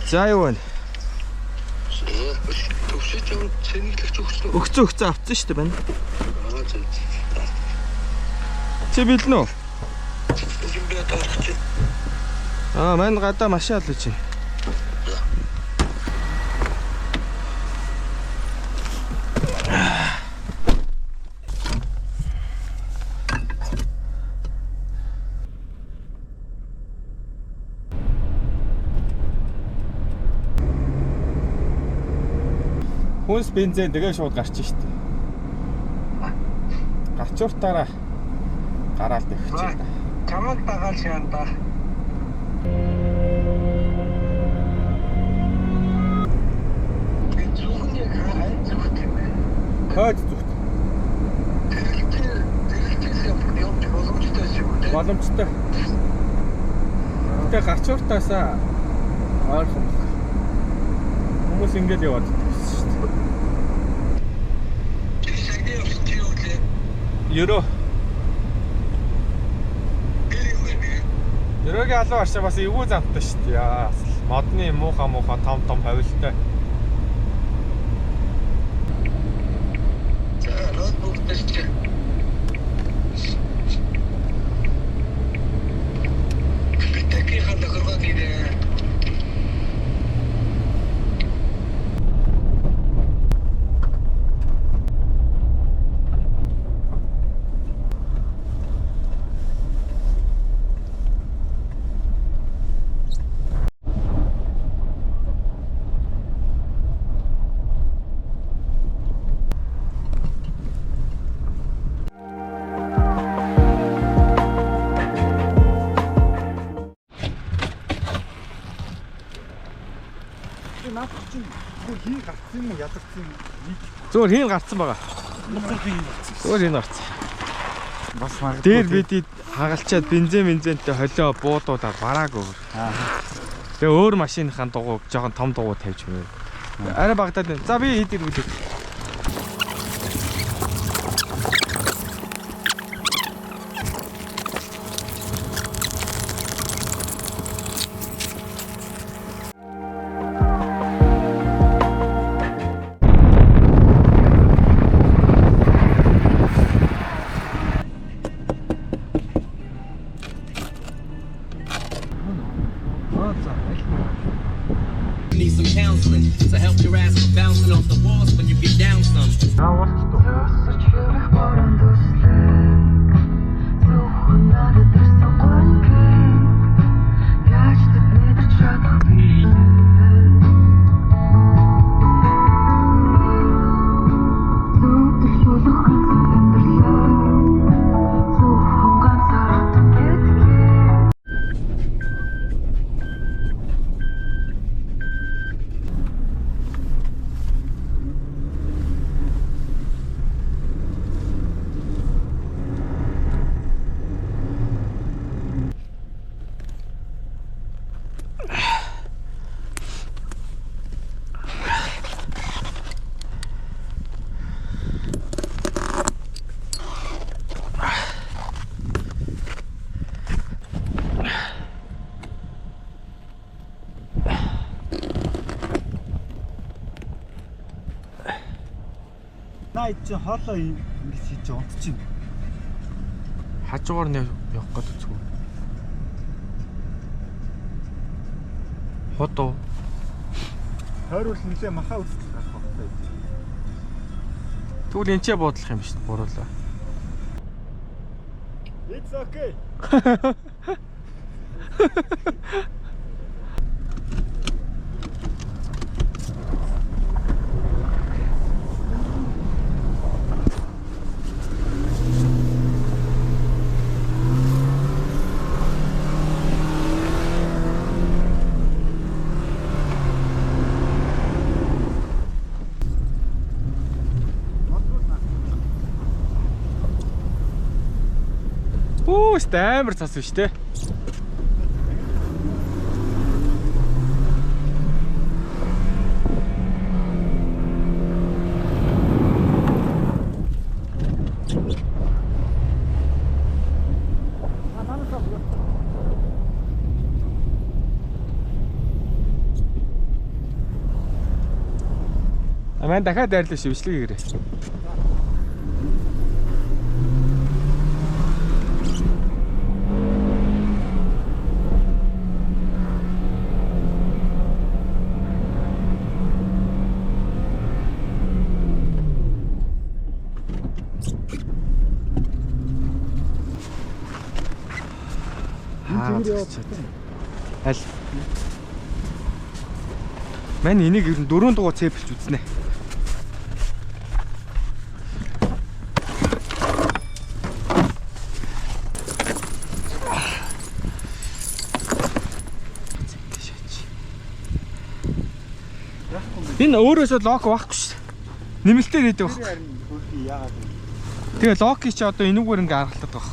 За юу вэ? Төвшөж юм цэнэглэгч өгсөн. Өгцөн авцсан шүү дээ байна. За. Чи билнэ үү? Юм бэ таарч. Мань гадаа машин алуу чи. Хүнс бензин тэгээ шууд гарч штэ. Гачууртаараа гараал дэвчих та. Чамд дагаал шаанда. Зөвхөн яг зөвхөн юм байна. Хойд зүгт. Тэрэлтээс явж боломжтой шүү дээ. Боломжтой. Тэгээ гачууртаасаа ойрхон. Хүмүүс ингэж яваад байна шүү дээ. Ерөө. Ерөөгийн алуу аршаа бас эвгүй замтай шүү дээ. Яа, модны муухай том хавилтай. За, ноутбук тест. Битэки хадаграад ирээ. Хин гарцсан юм уу ядарсан юм. Зүгээр хин гарцсан байгаа. Зүгээр хин гарцсан. Бас магадгүй. Дээр бид хагалчаад бензинтэй холио буудуудаар барааг өөр. Тэгээ өөр машиныхаа дугуй жоохон том дугуй тавьж өгөө. Арай багтаад байна. За би хэд ирүүлээ. Need some counseling to help your ass from bouncing off the walls when you get down some. Наа чи хоолоо ингэж хийж унтчих. Хажуугаар нь явах гээд үзгүй. Хото. Хойрол нэлээ махаа үсчих гарах багтаа. Тэгвэл энэ ч буудлах юм шүү дээ. Буруулаа. It's okay. Амар цас биш те. Манай дахиад дайрлаа шившлэг гэрээ. Аль. Мань энийг ер нь 4 дугаар цэпэлж үзнэ. Энэ өөрөөсөө лок байхгүй шүү. Нэмэлтээр хийдэг баг. Яагаад вэ? Тэгээ локийг чи одоо энүүгээр ингээ аргалдаг баг.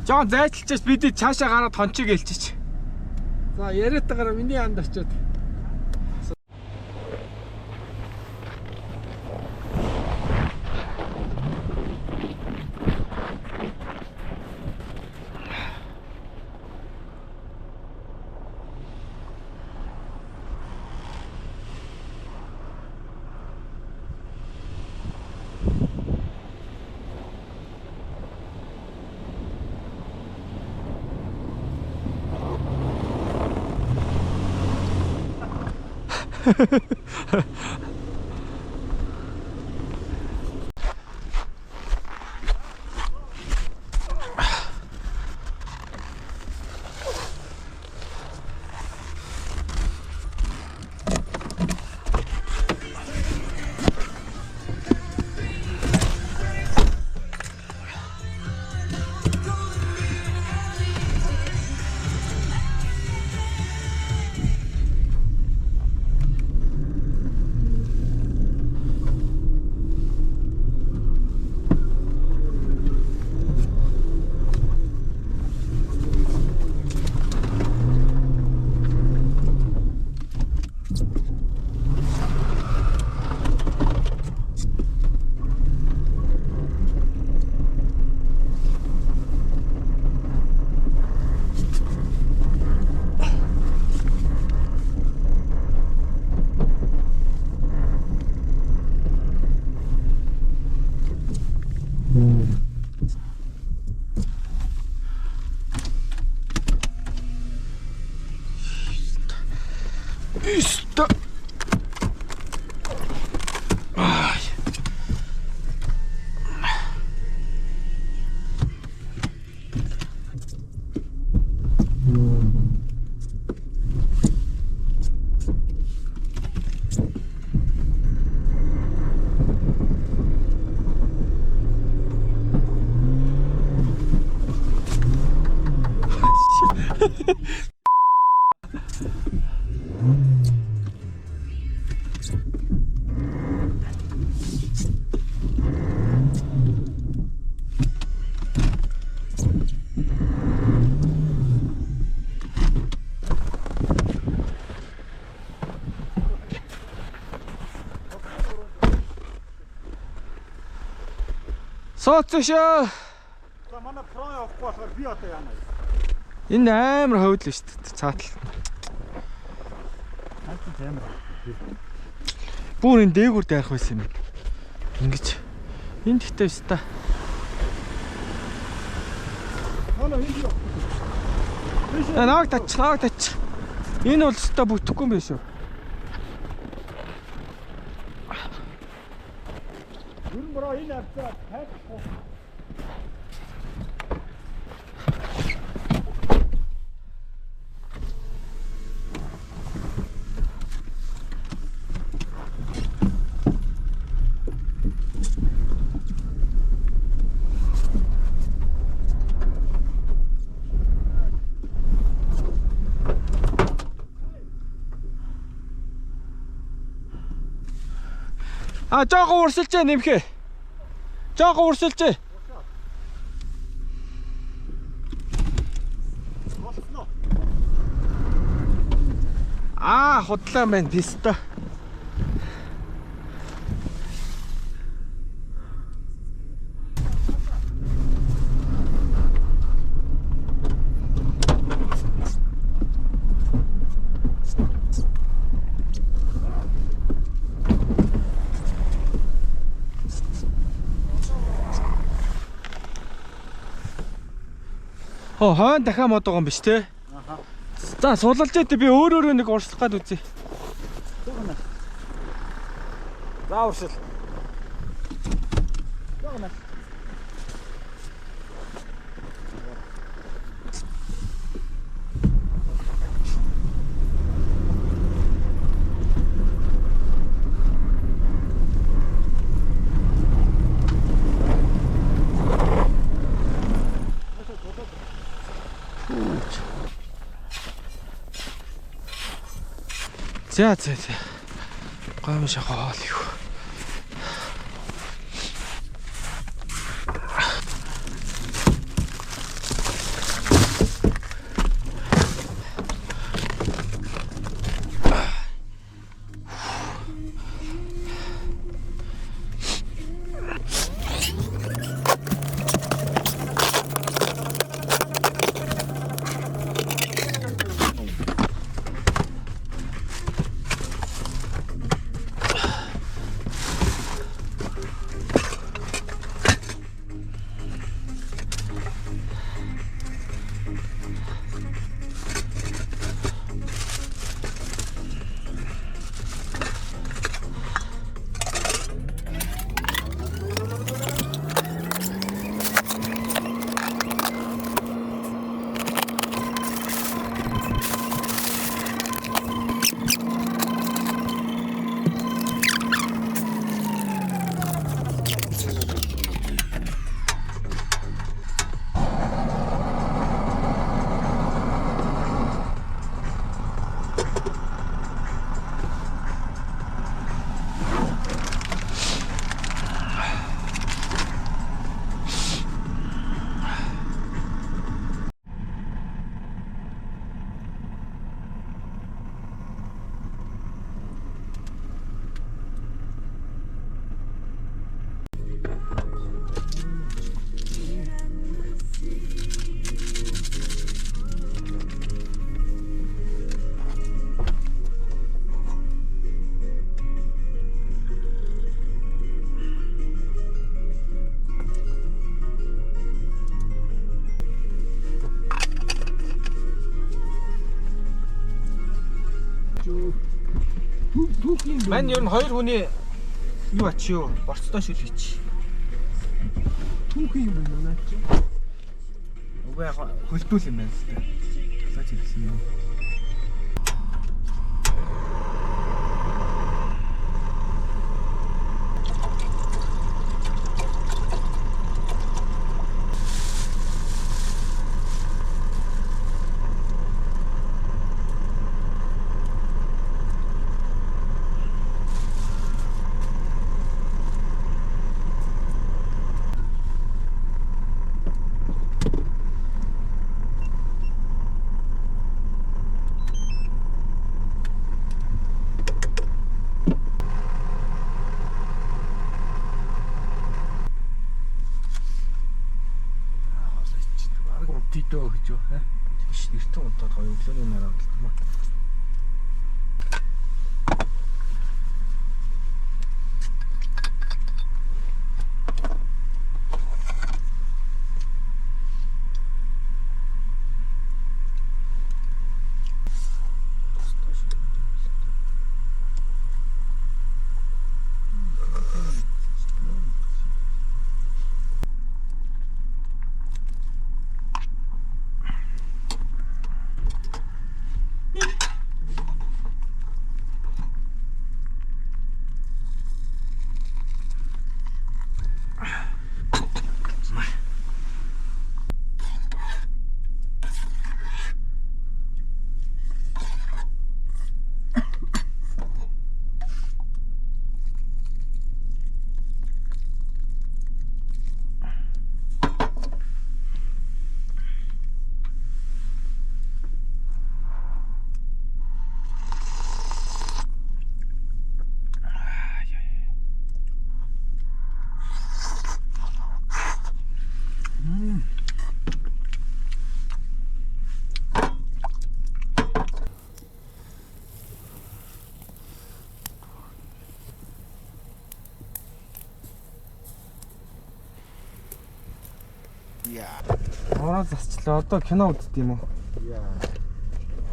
Жон зайлчилж бид цаашаа гараад хончиг ээлчиж. За яриатаагаар миний анд очиод. Сооцшоо. За манай про явахгүй болохоор би одоо яана. Энэ амар хойдл шүү дээ. Цаатал. Хаач амар. Бүр энэ дээгүүр дайрах байсан юм. Ингэж. Энд ихтэй биш та. Хана энэ юу? Нааг тач. Энэ бол өстой бүтэхгүй юм биш үү? Юу мөрөө энэ авцаа хайхгүй. Жоохон урсалж нэмхээ. Жоохон урсалж. Худлаа байна писта. Хойн дахиад мод байгаа юм биш те. За суулалж ядээ би өөрөө нэг урслах гад үзье. За урсал. За. Гомш хаал юу. Мань ер нь хоёр хүний юу ач юу? Борцтой шүлгэж. Түүхийн юм байна чи. Уг яг хөлдүүл юм байна л та. Талаач хэлсэн юм. Дөө гэж юу. Эртэн удаад гоё өглөөний нараа гэлтмээ. Ороо засчлаа. Одоо кино үзт юм уу? Яа.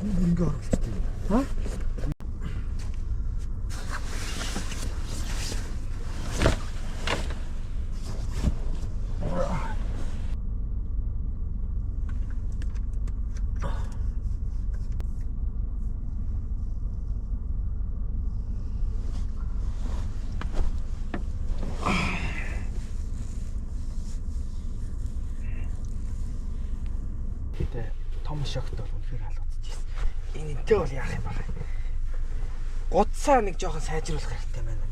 Ингээ оруулчихдаг. Ха? Гэтэ том шогт бол үнэхээр халагдчихсэн. Энэтэй бол яах юм бэ? Гудсаа нэг жоохон сайжруулах хэрэгтэй байна.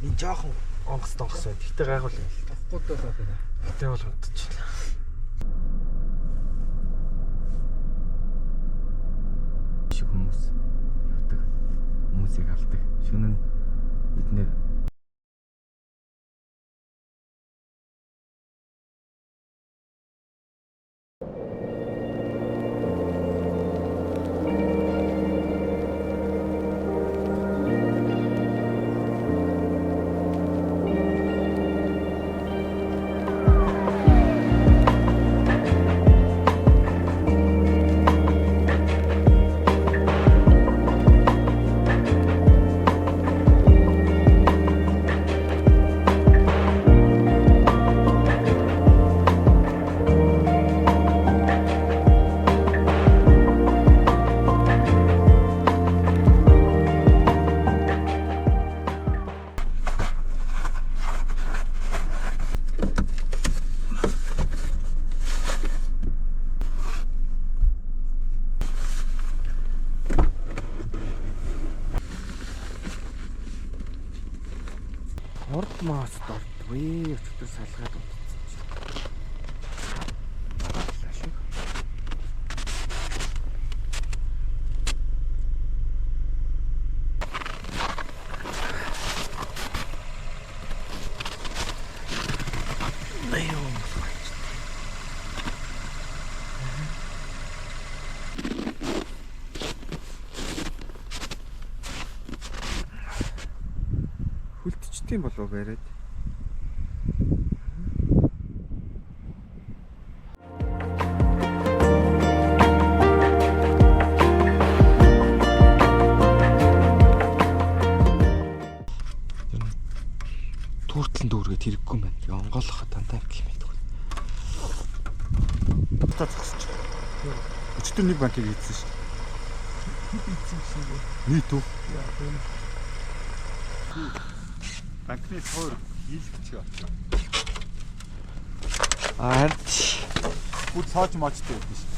Энэ жоохон онгоц донгоц байд. Гэтэ гайхал юм л. Гуддаа байна. Гэтэ бол унтчихлаа. Шиг хүмүүс явдаг. Хүмүүсийг авдаг. Шөнө нь эднэр урд маас дордгүй өчтөр салгаад утцсан. Хүлтчтэй болов бариад. Туртлан дүүргээд хэрэггүй юм байна. Тэгээ онгоолгоход дандаа юм байдаг. Тав зогсож. Өчтөр нэг банкыг хийсэн шүү. Хийсэн шиг. Нийт үү? Банкны суур хийлгэчих. Аа Бүр цааж мочтой байдаг шүү.